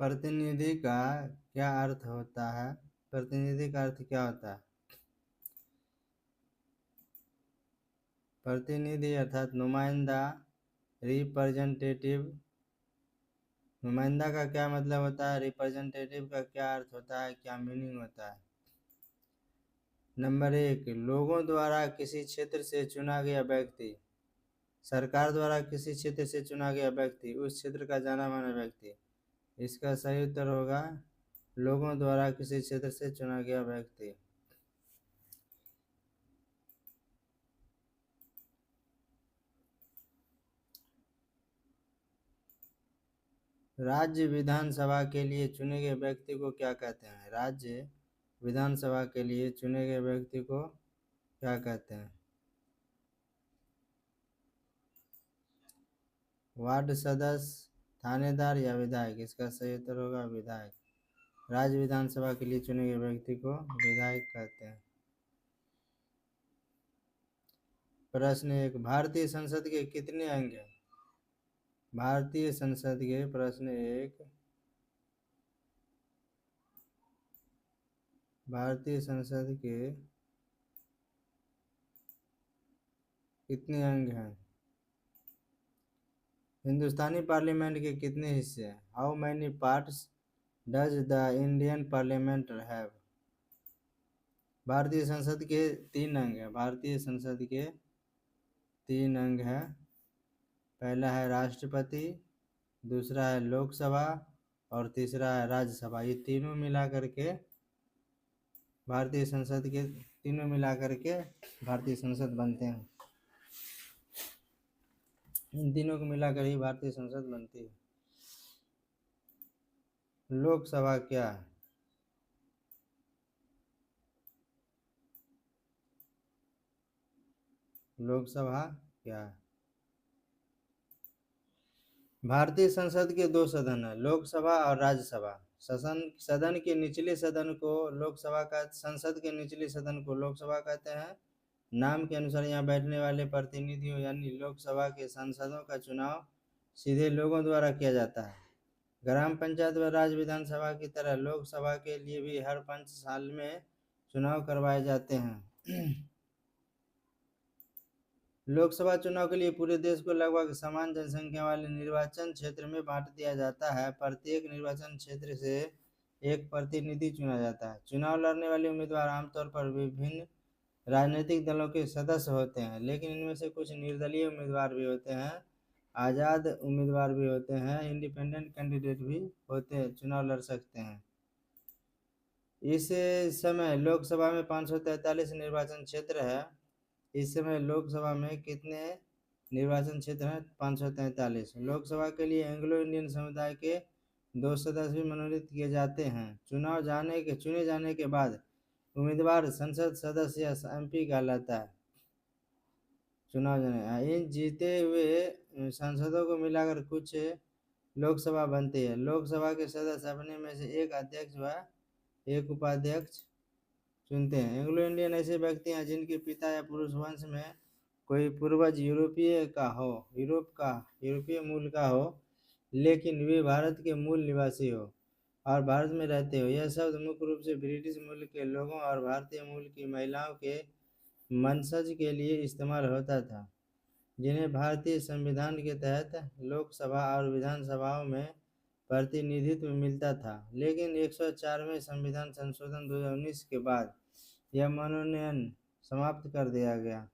प्रतिनिधि का क्या अर्थ होता है? प्रतिनिधि का अर्थ क्या होता है? प्रतिनिधि अर्थात नुमाइंदा, रिप्रेजेंटेटिव। नुमाइंदा का क्या मतलब होता है? रिप्रेजेंटेटिव का क्या अर्थ होता है? क्या मीनिंग होता है? नंबर 1, लोगों द्वारा किसी क्षेत्र से चुना गया व्यक्ति। सरकार द्वारा किसी क्षेत्र से चुना गया व्यक्ति, उस क्षेत्र का जाना माना व्यक्ति। इसका सही उत्तर होगा लोगों द्वारा किसी क्षेत्र से चुना गया व्यक्ति। राज्य विधानसभा के लिए चुने गए व्यक्ति को क्या कहते हैं? राज्य विधानसभा के लिए चुने गए व्यक्ति को क्या कहते हैं? वार्ड सदस्य, थानेदार या विधायक? इसका सही उत्तर होगा विधायक। राज्य विधानसभा के लिए चुने गए व्यक्ति को विधायक कहते हैं। प्रश्न 1, भारतीय संसद के कितने अंग हैं? भारतीय संसद के प्रश्न 1, भारतीय संसद के कितने अंग हैं? हिंदुस्तानी पार्लियामेंट के कितने हिस्से हैं? How many parts does the Indian parliament have? भारतीय संसद के 3 अंग हैं। भारतीय संसद के 3 अंग हैं। पहला है राष्ट्रपति, दूसरा है लोकसभा और तीसरा है राज्यसभा। ये तीनों मिला करके भारतीय संसद के भारतीय संसद बनते हैं। इन तीनों को मिलाकर ही भारतीय संसद बनती है। लोकसभा क्या है? लोकसभा क्या है? भारतीय संसद के 2 सदन है, लोकसभा और राज्यसभा। सदन के निचले सदन को लोकसभा का, संसद के निचले सदन को लोकसभा कहते हैं। नाम के अनुसार यहाँ बैठने वाले प्रतिनिधियों यानी लोकसभा के सांसदों का चुनाव सीधे लोगों द्वारा किया जाता है। ग्राम पंचायत व राज्य विधानसभा की तरह लोकसभा के लिए भी हर 5 साल में चुनाव करवाए जाते हैं। लोकसभा चुनाव के लिए पूरे देश को लगभग समान जनसंख्या वाले निर्वाचन क्षेत्र में बांट दिया जाता है। प्रत्येक निर्वाचन क्षेत्र से एक प्रतिनिधि चुना जाता है। चुनाव लड़ने वाले उम्मीदवार आमतौर पर विभिन्न राजनीतिक दलों के सदस्य होते हैं, लेकिन इनमें से कुछ निर्दलीय उम्मीदवार भी होते हैं, आज़ाद उम्मीदवार भी होते हैं, इंडिपेंडेंट कैंडिडेट भी होते हैं, चुनाव लड़ सकते हैं। इस समय लोकसभा में 543 निर्वाचन क्षेत्र है। इस समय लोकसभा में कितने निर्वाचन क्षेत्र हैं? 543। लोकसभा के लिए एंग्लो इंडियन समुदाय के 2 सदस्य भी मनोनीत किए जाते हैं। चुने जाने के बाद उम्मीदवार संसद सदस्य या MP कहलाता है। चुनाव जाने इन जीते हुए सांसदों को मिलाकर कुछ लोकसभा बनती है। लोकसभा के सदस्य अपने में से एक अध्यक्ष व एक उपाध्यक्ष चुनते हैं। एंग्लो इंडियन ऐसे व्यक्ति हैं जिनके पिता या पुरुष वंश में कोई पूर्वज यूरोपीय मूल का हो, लेकिन वे भारत के मूल निवासी हो और भारत में रहते हो। यह शब्द मुख्य रूप से ब्रिटिश मूल के लोगों और भारतीय मूल की महिलाओं के वंशज के लिए इस्तेमाल होता था, जिन्हें भारतीय संविधान के तहत लोकसभा और विधानसभाओं में प्रतिनिधित्व मिलता था। लेकिन 104वें संविधान संशोधन 2019 के बाद यह मनोनयन समाप्त कर दिया गया।